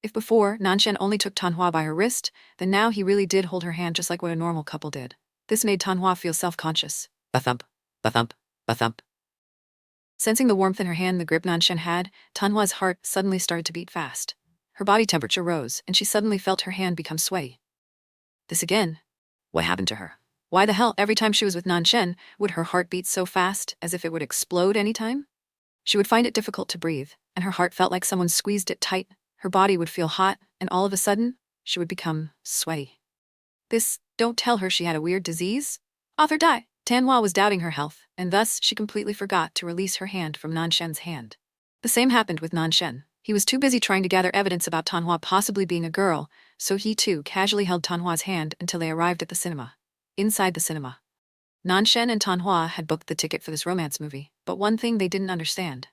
If before, Nanshen only took Tanhua by her wrist, then now he really did hold her hand just like what a normal couple did. This made Tanhua feel self-conscious. Ba-thump, ba-thump, ba-thump. Sensing the warmth in her hand, the grip Nanshen had, Tanhua's heart suddenly started to beat fast. Her body temperature rose, and she suddenly felt her hand become sweaty. This again? What happened to her? Why the hell, every time she was with Nanshen, would her heart beat so fast, as if it would explode any time? She would find it difficult to breathe, and her heart felt like someone squeezed it tight. Her body would feel hot, and all of a sudden, she would become sweaty. Don't tell her she had a weird disease? Author die. Tanhua was doubting her health, and thus she completely forgot to release her hand from Nanshen's hand. The same happened with Nanshen. He was too busy trying to gather evidence about Tanhua possibly being a girl, so he too casually held Tanhua's hand until they arrived at the cinema. Inside the cinema, Nanshen and Tanhua had booked the ticket for this romance movie, but one thing they didn't understand.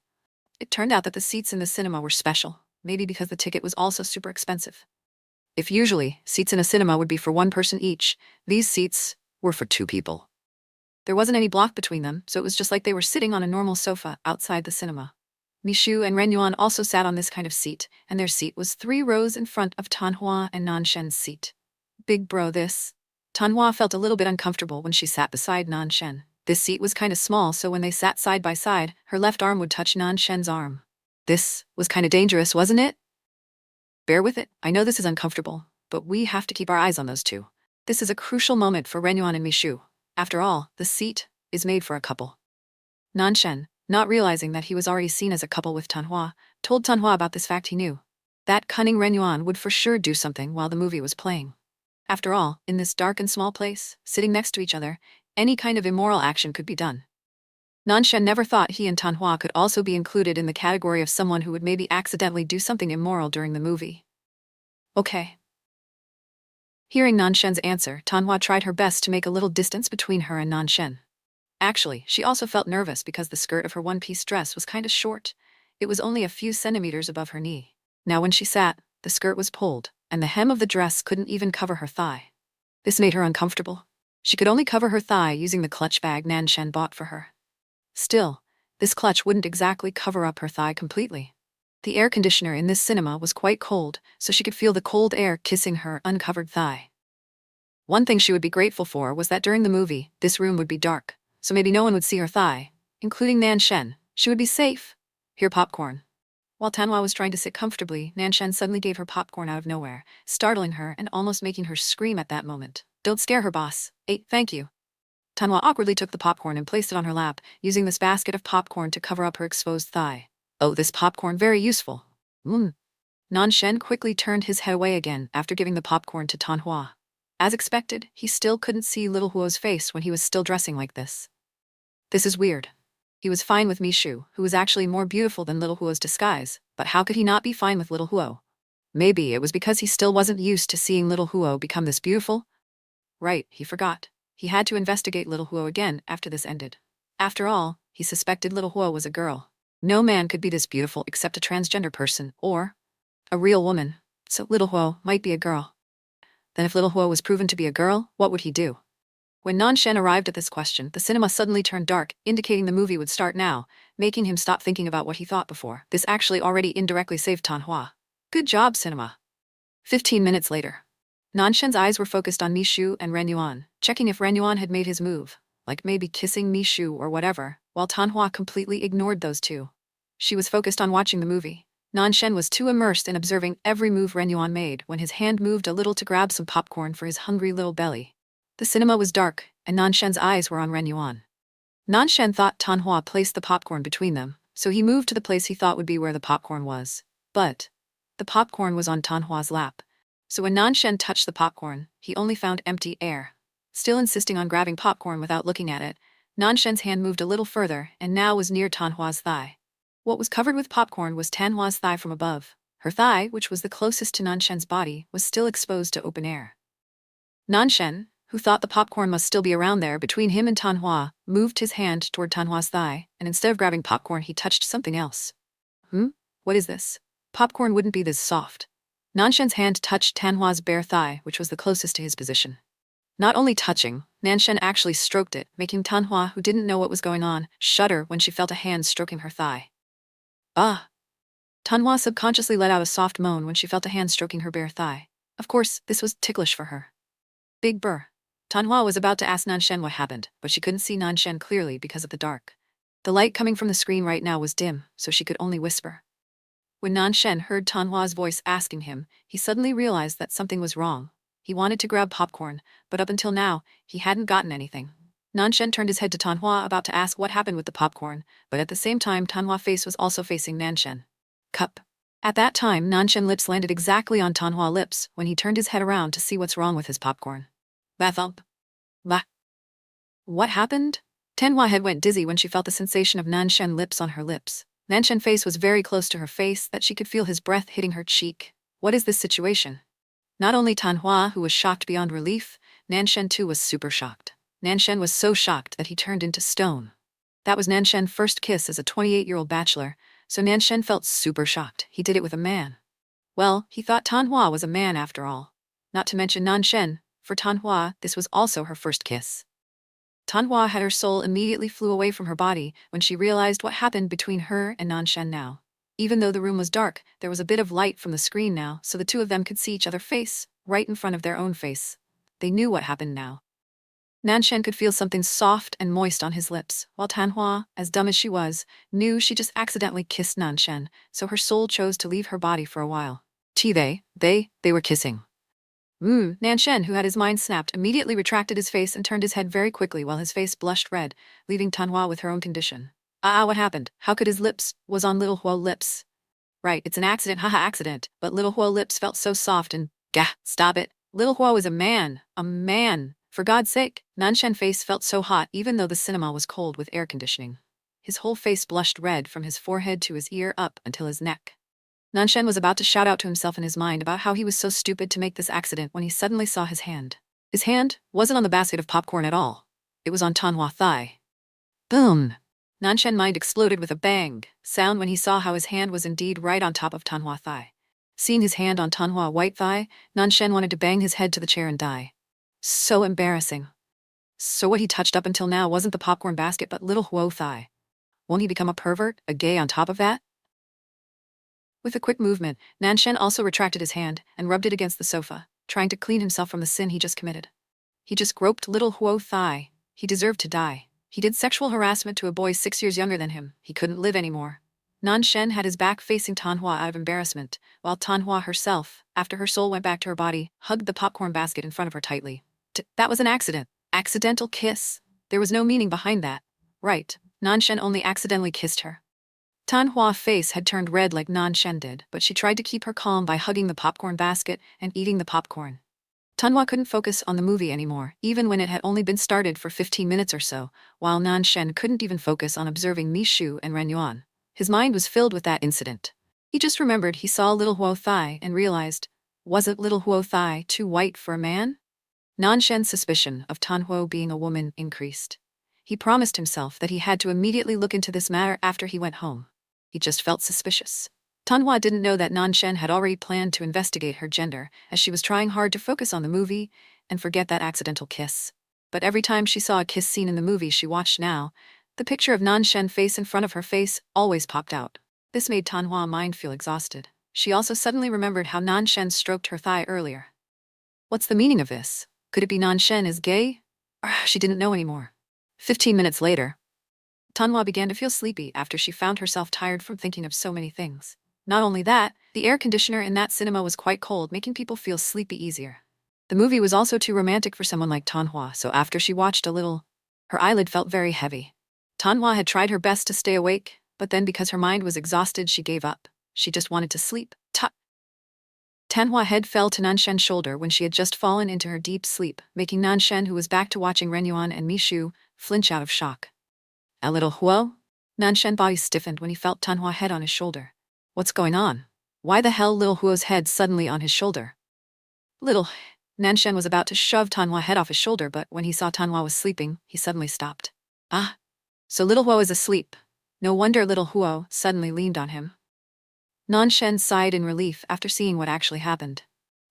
It turned out that the seats in the cinema were special, maybe because the ticket was also super expensive. If usually, seats in a cinema would be for one person each, these seats were for two people. There wasn't any block between them, so it was just like they were sitting on a normal sofa outside the cinema. Mishu and Renyuan also sat on this kind of seat, and their seat was 3 rows in front of Tanhua and Nanshen's seat. Big bro this. Tanhua felt a little bit uncomfortable when she sat beside Nanshen. This seat was kinda small, so when they sat side by side, her left arm would touch Nanshen's arm. This was kinda dangerous, wasn't it? Bear with it, I know this is uncomfortable, but we have to keep our eyes on those two. This is a crucial moment for Renyuan and Mishu. After all, the seat is made for a couple. Nanshen, not realizing that he was already seen as a couple with Tanhua, told Tanhua about this fact he knew. That cunning Renyuan would for sure do something while the movie was playing. After all, in this dark and small place, sitting next to each other, any kind of immoral action could be done. Nanshen never thought he and Tanhua could also be included in the category of someone who would maybe accidentally do something immoral during the movie. Okay. Hearing Nanshen's answer, Tanhua tried her best to make a little distance between her and Nanshen. Actually, she also felt nervous because the skirt of her one-piece dress was kinda short. It was only a few centimeters above her knee. Now when she sat, the skirt was pulled, and the hem of the dress couldn't even cover her thigh. This made her uncomfortable. She could only cover her thigh using the clutch bag Nanshen bought for her. Still, this clutch wouldn't exactly cover up her thigh completely. The air conditioner in this cinema was quite cold, so she could feel the cold air kissing her uncovered thigh. One thing she would be grateful for was that during the movie, this room would be dark, so maybe no one would see her thigh, including Nanshen. She would be safe. Here, popcorn. While Tanhua was trying to sit comfortably, Nanshen suddenly gave her popcorn out of nowhere, startling her and almost making her scream at that moment. Don't scare her, boss. Thank you. Tanhua awkwardly took the popcorn and placed it on her lap, using this basket of popcorn to cover up her exposed thigh. Oh, this popcorn very useful. Nanshen quickly turned his head away again after giving the popcorn to Tanhua. As expected, he still couldn't see little Huo's face when he was still dressing like this. This is weird. He was fine with Mishu, who was actually more beautiful than little Huo's disguise, but how could he not be fine with little Huo? Maybe it was because he still wasn't used to seeing little Huo become this beautiful? Right, he forgot. He had to investigate little Huo again after this ended. After all, he suspected little Huo was a girl. No man could be this beautiful except a transgender person, or a real woman, so little Huo might be a girl. Then if little Huo was proven to be a girl, what would he do? When Nanshen arrived at this question, the cinema suddenly turned dark, indicating the movie would start now, making him stop thinking about what he thought before. This actually already indirectly saved Tanhua. Good job, cinema. 15 minutes later. Nanshen's eyes were focused on Mishu and Renyuan, checking if Renyuan had made his move, like maybe kissing Mishu or whatever, while Tanhua completely ignored those two. She was focused on watching the movie. Nanshen was too immersed in observing every move Renyuan made when his hand moved a little to grab some popcorn for his hungry little belly. The cinema was dark, and Nanshen's eyes were on Renyuan. Nanshen thought Tanhua placed the popcorn between them, so he moved to the place he thought would be where the popcorn was. But the popcorn was on Tanhua's lap. So when Nanshen touched the popcorn, he only found empty air. Still insisting on grabbing popcorn without looking at it, Nanshen's hand moved a little further and now was near Tanhua's thigh. What was covered with popcorn was Tanhua's thigh from above. Her thigh, which was the closest to Nanshen's body, was still exposed to open air. Nanshen, who thought the popcorn must still be around there between him and Tanhua, moved his hand toward Tanhua's thigh, and instead of grabbing popcorn he touched something else. What is this? Popcorn wouldn't be this soft. Nanshen's hand touched Tanhua's bare thigh, which was the closest to his position. Not only touching, Nanshen actually stroked it, making Tanhua, who didn't know what was going on, shudder when she felt a hand stroking her thigh. Ah! Tanhua subconsciously let out a soft moan when she felt a hand stroking her bare thigh. Of course, this was ticklish for her. Big Burr. Tanhua was about to ask Nanshen what happened, but she couldn't see Nanshen clearly because of the dark. The light coming from the screen right now was dim, so she could only whisper. When Nanshen heard Tanhua's voice asking him, he suddenly realized that something was wrong. He wanted to grab popcorn, but up until now, he hadn't gotten anything. Nanshen turned his head to Tanhua about to ask what happened with the popcorn, but at the same time Tanhua's face was also facing Nanshen. Cup. At that time, Nanshen's lips landed exactly on Tanhua's lips when he turned his head around to see what's wrong with his popcorn. Ba-thump. Ba. What happened? Tanhua's head went dizzy when she felt the sensation of Nanshen's lips on her lips. Nanshen's face was very close to her face that she could feel his breath hitting her cheek. What is this situation? Not only Tanhua, who was shocked beyond relief, Nanshen too was super shocked. Nanshen was so shocked that he turned into stone. That was Nanshen's first kiss as a 28-year-old bachelor, so Nanshen felt super shocked. He did it with a man. Well, he thought Tanhua was a man after all. Not to mention Nanshen, for Tanhua, this was also her first kiss. Tanhua had her soul immediately flew away from her body when she realized what happened between her and Nanshen now. Even though the room was dark, there was a bit of light from the screen now, so the two of them could see each other's face, right in front of their own face. They knew what happened now. Nanshen could feel something soft and moist on his lips, while Tanhua, as dumb as she was, knew she just accidentally kissed Nanshen, so her soul chose to leave her body for a while. They were kissing. Nanshen, who had his mind snapped, immediately retracted his face and turned his head very quickly while his face blushed red, leaving Tanhua with her own condition. What happened? How could his lips was on little Huo's lips? Right, it's an accident, haha accident, but little Huo's lips felt so soft and, gah, stop it. Little Huo is a man. For God's sake. Nanshen's face felt so hot even though the cinema was cold with air conditioning. His whole face blushed red from his forehead to his ear up until his neck. Nanshen was about to shout out to himself in his mind about how he was so stupid to make this accident when he suddenly saw his hand. His hand wasn't on the basket of popcorn at all. It was on Tanhua's thigh. Boom! Nanshen's mind exploded with a bang sound when he saw how his hand was indeed right on top of Tanhua's thigh. Seeing his hand on Tanhua's white thigh, Nanshen wanted to bang his head to the chair and die. So embarrassing. So what he touched up until now wasn't the popcorn basket but little Huo's thigh. Won't he become a pervert, a gay on top of that? With a quick movement, Nanshen also retracted his hand and rubbed it against the sofa, trying to clean himself from the sin he just committed. He just groped little Huo's thigh. He deserved to die. He did sexual harassment to a boy 6 years younger than him. He couldn't live anymore. Nanshen had his back facing Tanhua out of embarrassment, while Tanhua herself, after her soul went back to her body, hugged the popcorn basket in front of her tightly. That was an accident. Accidental kiss. There was no meaning behind that. Right, Nanshen only accidentally kissed her. Tanhua's face had turned red like Nanshen did, but she tried to keep her calm by hugging the popcorn basket and eating the popcorn. Tanhua couldn't focus on the movie anymore, even when it had only been started for 15 minutes or so, while Nanshen couldn't even focus on observing Mishu and Renyuan. His mind was filled with that incident. He just remembered he saw little Huo's thigh and realized, wasn't little Huo's thigh too white for a man? Nanshen's suspicion of Tanhua being a woman increased. He promised himself that he had to immediately look into this matter after he went home. He just felt suspicious. Tanhua didn't know that Nanshen had already planned to investigate her gender, as she was trying hard to focus on the movie and forget that accidental kiss. But every time she saw a kiss scene in the movie she watched now, the picture of Nanshen's face in front of her face always popped out. This made Tanhua's mind feel exhausted. She also suddenly remembered how Nanshen stroked her thigh earlier. What's the meaning of this? Could it be Nanshen is gay? She didn't know anymore. 15 minutes later, Tanhua began to feel sleepy after she found herself tired from thinking of so many things. Not only that, the air conditioner in that cinema was quite cold, making people feel sleepy easier. The movie was also too romantic for someone like Tanhua, so after she watched a little, her eyelid felt very heavy. Tanhua had tried her best to stay awake, but then because her mind was exhausted, she gave up. She just wanted to sleep. Tanhua's head fell to Nanshen's shoulder when she had just fallen into her deep sleep, making Nanshen, who was back to watching Renyuan and Mishu, flinch out of shock. A little Huo? Nanshen's body stiffened when he felt Tanhua's head on his shoulder. What's going on? Why the hell little Huo's head suddenly on his shoulder? Nanshen was about to shove Tanhua's head off his shoulder, but when he saw Tanhua was sleeping, he suddenly stopped. So little Huo is asleep. No wonder little Huo suddenly leaned on him. Nanshen sighed in relief after seeing what actually happened.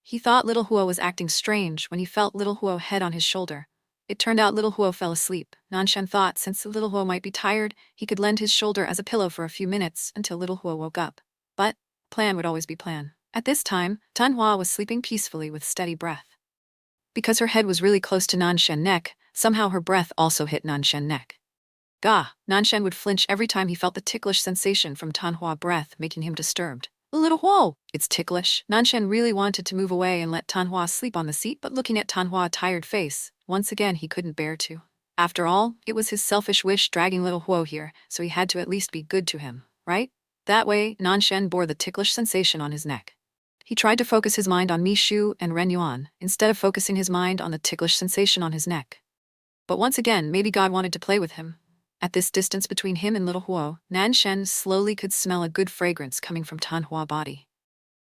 He thought little Huo was acting strange when he felt little Huo's head on his shoulder. It turned out little Huo fell asleep. Nanshen thought since little Huo might be tired, he could lend his shoulder as a pillow for a few minutes until little Huo woke up. But Plan would always be plan. At this time, Tanhua was sleeping peacefully with steady breath. Because her head was really close to Nanshen neck, somehow her breath also hit Nanshen neck. Gah! Nanshen would flinch every time he felt the ticklish sensation from Tanhua breath, making him disturbed. Little Huo! It's ticklish. Nanshen really wanted to move away and let Tanhua sleep on the seat, but looking at Tanhua's tired face, once again he couldn't bear to. After all, it was his selfish wish dragging little Huo here, so he had to at least be good to him, right? That way, Nanshen bore the ticklish sensation on his neck. He tried to focus his mind on Mi Shu and Ren Yuan, instead of focusing his mind on the ticklish sensation on his neck. But once again, maybe God wanted to play with him. At this distance between him and little Huo, Nanshen slowly could smell a good fragrance coming from Tanhua's body.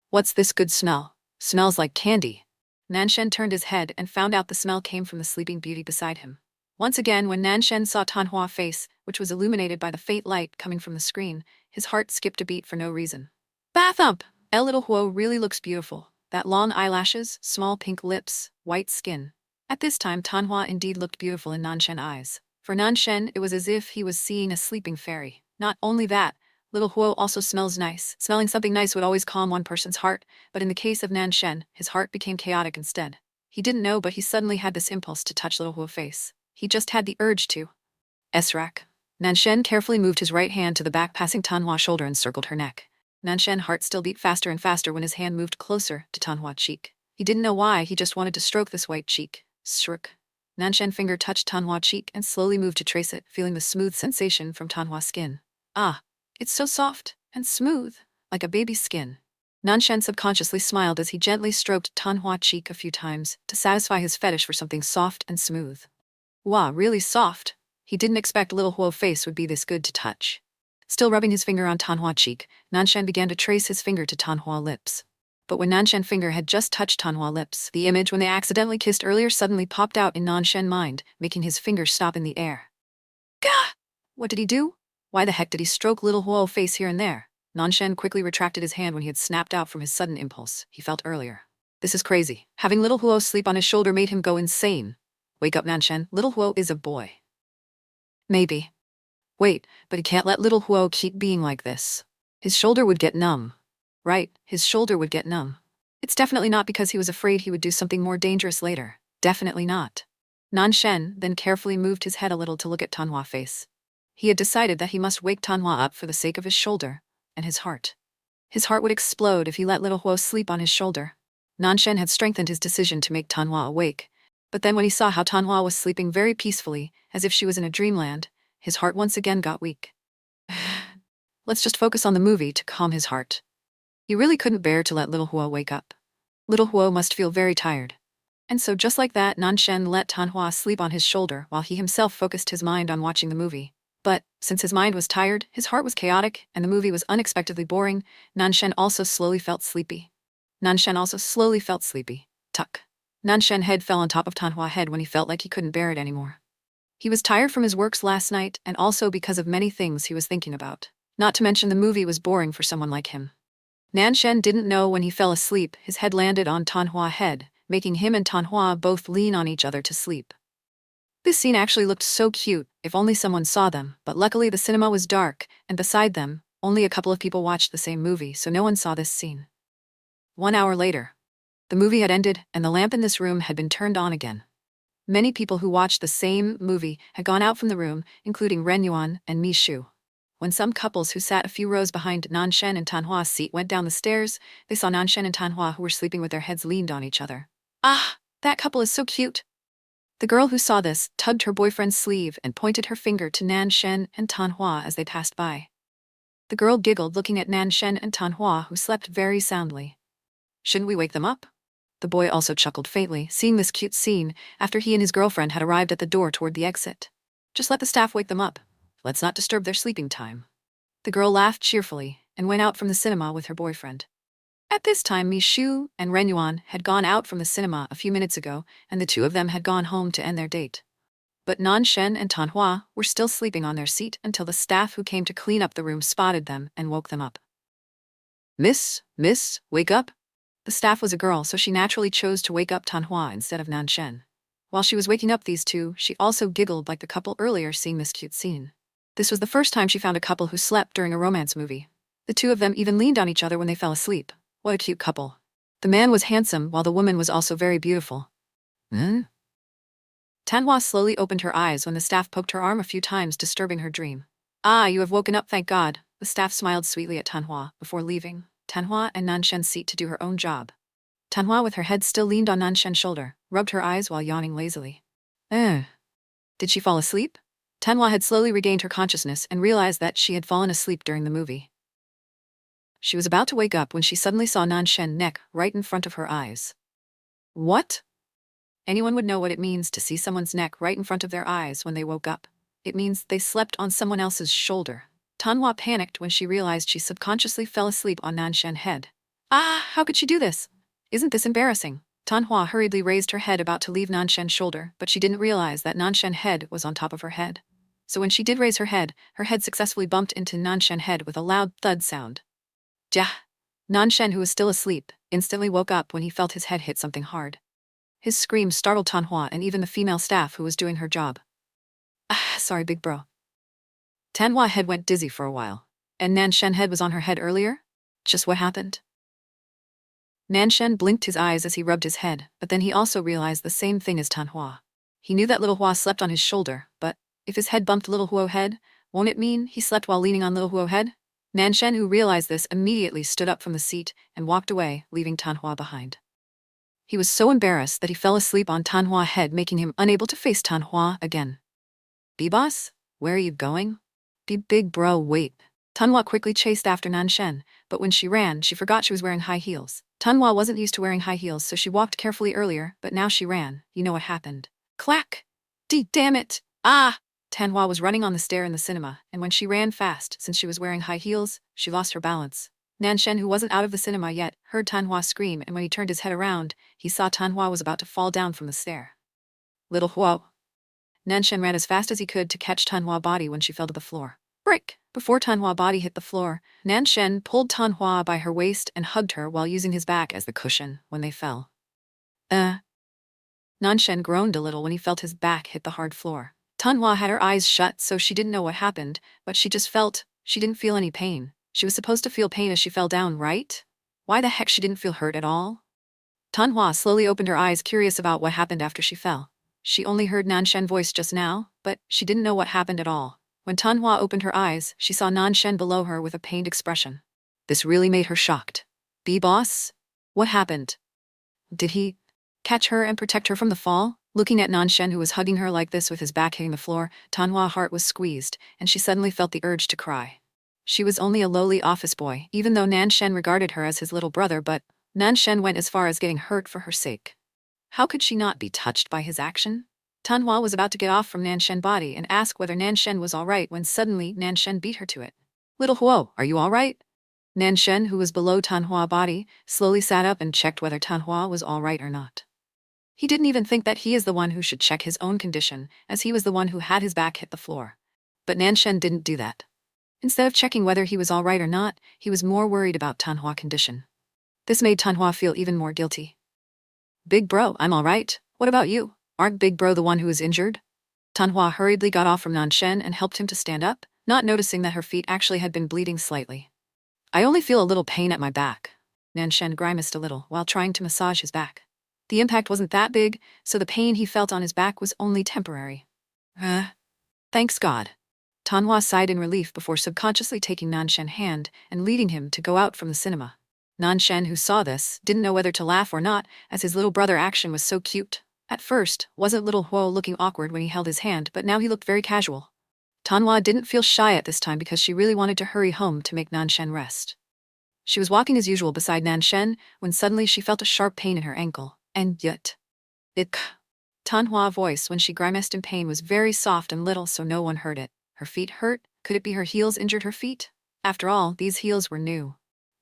What's this good smell? Smells like candy. Nanshen turned his head and found out the smell came from the sleeping beauty beside him. Once again, when Nanshen saw Tanhua's face, which was illuminated by the faint light coming from the screen, his heart skipped a beat for no reason. Bathump! Little Huo really looks beautiful. That long eyelashes, small pink lips, white skin. At this time, Tanhua indeed looked beautiful in Nanshen's eyes. For Nanshen, it was as if he was seeing a sleeping fairy. Not only that, little Huo also smells nice. Smelling something nice would always calm one person's heart, but in the case of Nanshen, his heart became chaotic instead. He didn't know, but he suddenly had this impulse to touch little Huo's face. He just had the urge to. Esrak. Nanshen carefully moved his right hand to the back, passing Tanhua's shoulder and circled her neck. Nanshen's heart still beat faster and faster when his hand moved closer to Tanhua's cheek. He didn't know why, he just wanted to stroke this white cheek. Shrook. Nanshen's finger touched Tanhua's cheek and slowly moved to trace it, feeling the smooth sensation from Tanhua's skin. Ah, it's so soft and smooth, like a baby's skin. Nanshen subconsciously smiled as he gently stroked Tanhua's cheek a few times to satisfy his fetish for something soft and smooth. Wow, really soft. He didn't expect little Huo's face would be this good to touch. Still rubbing his finger on Tanhua's cheek, Nanshen began to trace his finger to Tanhua's lips. But when Nanshen's finger had just touched Tanhua's lips, the image when they accidentally kissed earlier suddenly popped out in Nanshen's mind, making his finger stop in the air. Gah! What did he do? Why the heck did he stroke little Huo's face here and there? Nanshen quickly retracted his hand when he had snapped out from his sudden impulse he felt earlier. This is crazy. Having little Huo sleep on his shoulder made him go insane. Wake up, Nanshen. Little Huo is a boy. Maybe. Wait, but he can't let little Huo keep being like this. His shoulder would get numb. Right, his shoulder would get numb. It's definitely not because he was afraid he would do something more dangerous later. Definitely not. Nanshen then carefully moved his head a little to look at Tanhua's face. He had decided that he must wake Tanhua up for the sake of his shoulder and his heart. His heart would explode if he let little Huo sleep on his shoulder. Nanshen had strengthened his decision to make Tanhua awake, but then when he saw how Tanhua was sleeping very peacefully, as if she was in a dreamland, his heart once again got weak. Let's just focus on the movie to calm his heart. He really couldn't bear to let little Huo wake up. Little Huo must feel very tired. And so just like that, Nanshen let Tanhua sleep on his shoulder while he himself focused his mind on watching the movie. But, since his mind was tired, his heart was chaotic, and the movie was unexpectedly boring, Nanshen also slowly felt sleepy. Tuck. Nanshen's head fell on top of Tanhua's head when he felt like he couldn't bear it anymore. He was tired from his works last night and also because of many things he was thinking about. Not to mention the movie was boring for someone like him. Nanshen didn't know when he fell asleep, his head landed on Tanhua's head, making him and Tanhua both lean on each other to sleep. This scene actually looked so cute, if only someone saw them, but luckily the cinema was dark, and beside them, only a couple of people watched the same movie, so no one saw this scene. 1 hour later. The movie had ended, and the lamp in this room had been turned on again. Many people who watched the same movie had gone out from the room, including Ren Yuan and Mi Shu. When some couples who sat a few rows behind Nanshen and Tanhua's seat went down the stairs, they saw Nanshen and Tanhua who were sleeping with their heads leaned on each other. Ah, that couple is so cute. The girl who saw this tugged her boyfriend's sleeve and pointed her finger to Nanshen and Tanhua as they passed by. The girl giggled looking at Nanshen and Tanhua who slept very soundly. Shouldn't we wake them up? The boy also chuckled faintly, seeing this cute scene after he and his girlfriend had arrived at the door toward the exit. Just let the staff wake them up. Let's not disturb their sleeping time. The girl laughed cheerfully and went out from the cinema with her boyfriend. At this time, Mi Shu and Ren Yuan had gone out from the cinema a few minutes ago, and the two of them had gone home to end their date. But Nanshen and Tanhua were still sleeping on their seat until the staff who came to clean up the room spotted them and woke them up. Miss, wake up. The staff was a girl, so she naturally chose to wake up Tanhua instead of Nanshen. While she was waking up these two, she also giggled like the couple earlier seeing this cute scene. This was the first time she found a couple who slept during a romance movie. The two of them even leaned on each other when they fell asleep. What a cute couple. The man was handsome while the woman was also very beautiful. Tanhua slowly opened her eyes when the staff poked her arm a few times, disturbing her dream. Ah, you have woken up, thank God. The staff smiled sweetly at Tanhua before leaving Tanhua and Nanshen's seat to do her own job. Tanhua, with her head still leaned on Nanshen's shoulder, rubbed her eyes while yawning lazily. Did she fall asleep? Tanhua had slowly regained her consciousness and realized that she had fallen asleep during the movie. She was about to wake up when she suddenly saw Nanshen's neck right in front of her eyes. What? Anyone would know what it means to see someone's neck right in front of their eyes when they woke up. It means they slept on someone else's shoulder. Tanhua panicked when she realized she subconsciously fell asleep on Nanshen's head. Ah, how could she do this? Isn't this embarrassing? Tanhua hurriedly raised her head about to leave Nanshen's shoulder, but she didn't realize that Nanshen's head was on top of her head. So when she did raise her head successfully bumped into Nanshen's head with a loud thud sound. Jah! Nanshen, who was still asleep, instantly woke up when he felt his head hit something hard. His scream startled Tanhua and even the female staff who was doing her job. Ah, sorry, big bro. Tanhua's head went dizzy for a while. And Nanshen's head was on her head earlier? Just what happened? Nanshen blinked his eyes as he rubbed his head, but then he also realized the same thing as Tanhua. He knew that little Hua slept on his shoulder, but if his head bumped little Huo's head, won't it mean he slept while leaning on little Huo's head? Nanshen, who realized this, immediately stood up from the seat and walked away, leaving Tanhua behind. He was so embarrassed that he fell asleep on Tanhua's head, making him unable to face Tanhua again. B-boss, where are you going? Big bro, wait. Tanhua quickly chased after Nanshen, but when she ran, she forgot she was wearing high heels. Tanhua wasn't used to wearing high heels, so she walked carefully earlier, but now she ran. You know what happened. Clack! Damn it! Ah! Tanhua was running on the stair in the cinema, and when she ran fast, since she was wearing high heels, she lost her balance. Nanshen, who wasn't out of the cinema yet, heard Tanhua scream, and when he turned his head around, he saw Tanhua was about to fall down from the stair. Little Huo. Nanshen ran as fast as he could to catch Tanhua's body when she fell to the floor. Brick! Before Tanhua's body hit the floor, Nanshen pulled Tanhua by her waist and hugged her while using his back as the cushion when they fell. Nanshen groaned a little when he felt his back hit the hard floor. Tanhua had her eyes shut, so she didn't know what happened, but she didn't feel any pain. She was supposed to feel pain as she fell down, right? Why the heck she didn't feel hurt at all? Tanhua slowly opened her eyes, curious about what happened after she fell. She only heard Nanshen's voice just now, but she didn't know what happened at all. When Tanhua opened her eyes, she saw Nanshen below her with a pained expression. This really made her shocked. B-boss? What happened? Did he catch her and protect her from the fall? Looking at Nanshen, who was hugging her like this with his back hitting the floor, Tanhua's heart was squeezed, and she suddenly felt the urge to cry. She was only a lowly office boy, even though Nanshen regarded her as his little brother, but Nanshen went as far as getting hurt for her sake. How could she not be touched by his action? Tanhua was about to get off from Nanshen's body and ask whether Nanshen was all right when suddenly Nanshen beat her to it. Little Huo, are you all right? Nanshen, who was below Tanhua's body, slowly sat up and checked whether Tanhua was all right or not. He didn't even think that he is the one who should check his own condition, as he was the one who had his back hit the floor. But Nanshen didn't do that. Instead of checking whether he was all right or not, he was more worried about Tanhua's condition. This made Tanhua feel even more guilty. Big bro, I'm all right. What about you? Aren't Big bro the one who is injured? Tanhua hurriedly got off from Nanshen and helped him to stand up, not noticing that her feet actually had been bleeding slightly. I only feel a little pain at my back. Nanshen grimaced a little while trying to massage his back. The impact wasn't that big, so the pain he felt on his back was only temporary. Thanks God. Tanhua sighed in relief before subconsciously taking Nanshen's hand and leading him to go out from the cinema. Nanshen, who saw this, didn't know whether to laugh or not, as his little brother action was so cute. At first, wasn't little Huo looking awkward when he held his hand, but now he looked very casual. Tanhua didn't feel shy at this time because she really wanted to hurry home to make Nanshen rest. She was walking as usual beside Nanshen when suddenly she felt a sharp pain in her ankle, and yet... Tanhua's voice when she grimaced in pain was very soft and little, so no one heard it. Her feet hurt? Could it be her heels injured her feet? After all, these heels were new.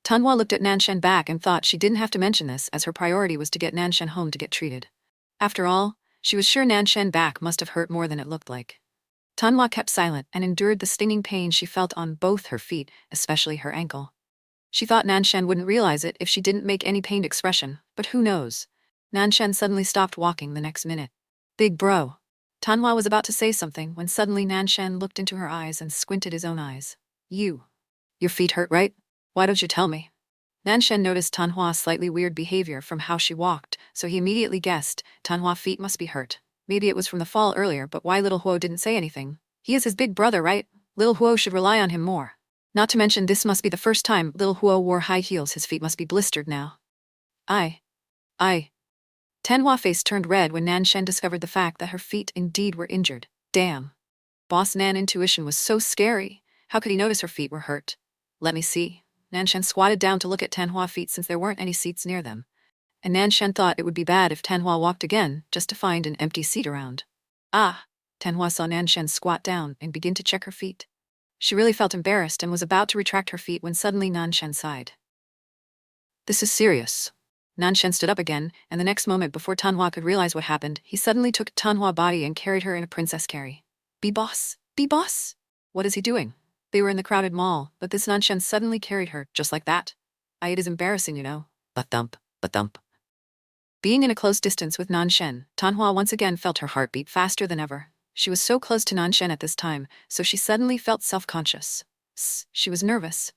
Tanhua looked at Nanshen back and thought she didn't have to mention this, as her priority was to get Nanshen home to get treated. After all, she was sure Nanshen's back must have hurt more than it looked like. Tanhua kept silent and endured the stinging pain she felt on both her feet, especially her ankle. She thought Nanshen wouldn't realize it if she didn't make any pained expression, but who knows? Nanshen suddenly stopped walking the next minute. Big bro. Tanhua was about to say something when suddenly Nanshen looked into her eyes and squinted his own eyes. Your feet hurt, right? Why don't you tell me? Nanshen noticed Tanhua's slightly weird behavior from how she walked, so he immediately guessed Tanhua's feet must be hurt. Maybe it was from the fall earlier, but why little Huo didn't say anything? He is his big brother, right? Little Huo should rely on him more. Not to mention this must be the first time little Huo wore high heels. His feet must be blistered now. I. Tanhua's face turned red when Nanshen discovered the fact that her feet indeed were injured. Damn. Boss Nan intuition was so scary. How could he notice her feet were hurt? Let me see. Nanshen squatted down to look at Tanhua's feet since there weren't any seats near them. And Nanshen thought it would be bad if Tanhua walked again, just to find an empty seat around. Ah! Tanhua saw Nanshen squat down and begin to check her feet. She really felt embarrassed and was about to retract her feet when suddenly Nanshen sighed. This is serious. Nanshen stood up again, and the next moment before Tanhua could realize what happened, he suddenly took Tanhua's body and carried her in a princess carry. Be boss! Be boss! What is he doing? They were in the crowded mall, but this Nanshen suddenly carried her, just like that. It is embarrassing, you know. Ba-thump, ba-thump. Being in a close distance with Nanshen, Tanhua once again felt her heart beat faster than ever. She was so close to Nanshen at this time, so she suddenly felt self-conscious. She was nervous.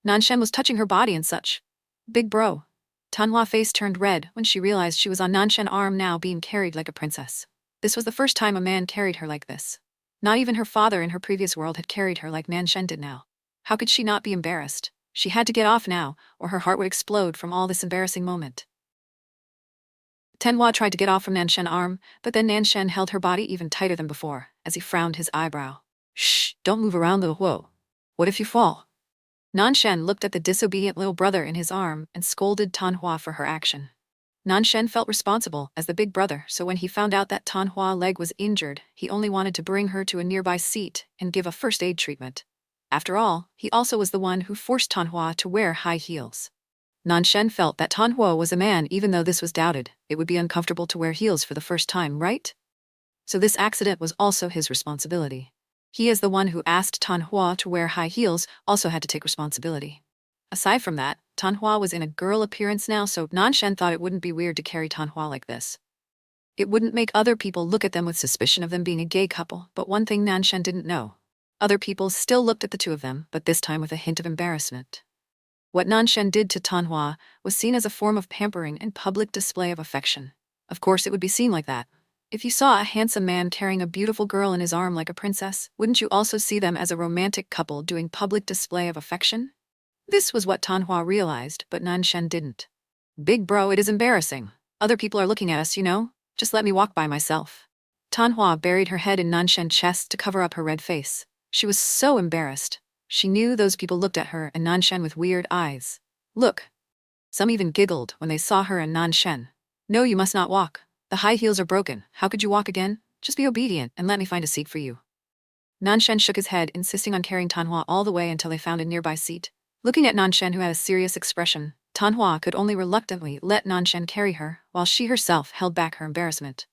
Nanshen was touching her body and such. Big bro. Tanhua's face turned red when she realized she was on Nanshen's arm now being carried like a princess. This was the first time a man carried her like this. Not even her father in her previous world had carried her like Nanshen did now. How could she not be embarrassed? She had to get off now, or her heart would explode from all this embarrassing moment. Tanhua tried to get off from Nanshen's arm, but then Nanshen held her body even tighter than before, as he frowned his eyebrow. Shh, don't move around, little Huo. What if you fall? Nanshen looked at the disobedient little brother in his arm and scolded Tanhua for her action. Nanshen felt responsible as the big brother, so when he found out that Tanhua's leg was injured, he only wanted to bring her to a nearby seat and give a first aid treatment. After all, he also was the one who forced Tanhua to wear high heels. Nanshen felt that Tanhua was a man even though this was doubted. It would be uncomfortable to wear heels for the first time, right? So this accident was also his responsibility. He, as the one who asked Tanhua to wear high heels, also had to take responsibility. Aside from that, Tanhua was in a girl appearance now, so Nanshen thought it wouldn't be weird to carry Tanhua like this. It wouldn't make other people look at them with suspicion of them being a gay couple, but one thing Nanshen didn't know. Other people still looked at the two of them, but this time with a hint of embarrassment. What Nanshen did to Tanhua was seen as a form of pampering and public display of affection. Of course it would be seen like that. If you saw a handsome man carrying a beautiful girl in his arm like a princess, wouldn't you also see them as a romantic couple doing public display of affection? This was what Tanhua realized, but Nanshen didn't. Big bro, it is embarrassing. Other people are looking at us, you know? Just let me walk by myself. Tanhua buried her head in Nanshen's chest to cover up her red face. She was so embarrassed. She knew those people looked at her and Nanshen with weird eyes. Look. Some even giggled when they saw her and Nanshen. No, you must not walk. The high heels are broken. How could you walk again? Just be obedient and let me find a seat for you. Nanshen shook his head, insisting on carrying Tanhua all the way until they found a nearby seat. Looking at Nanshen, who had a serious expression, Tanhua could only reluctantly let Nanshen carry her, while she herself held back her embarrassment.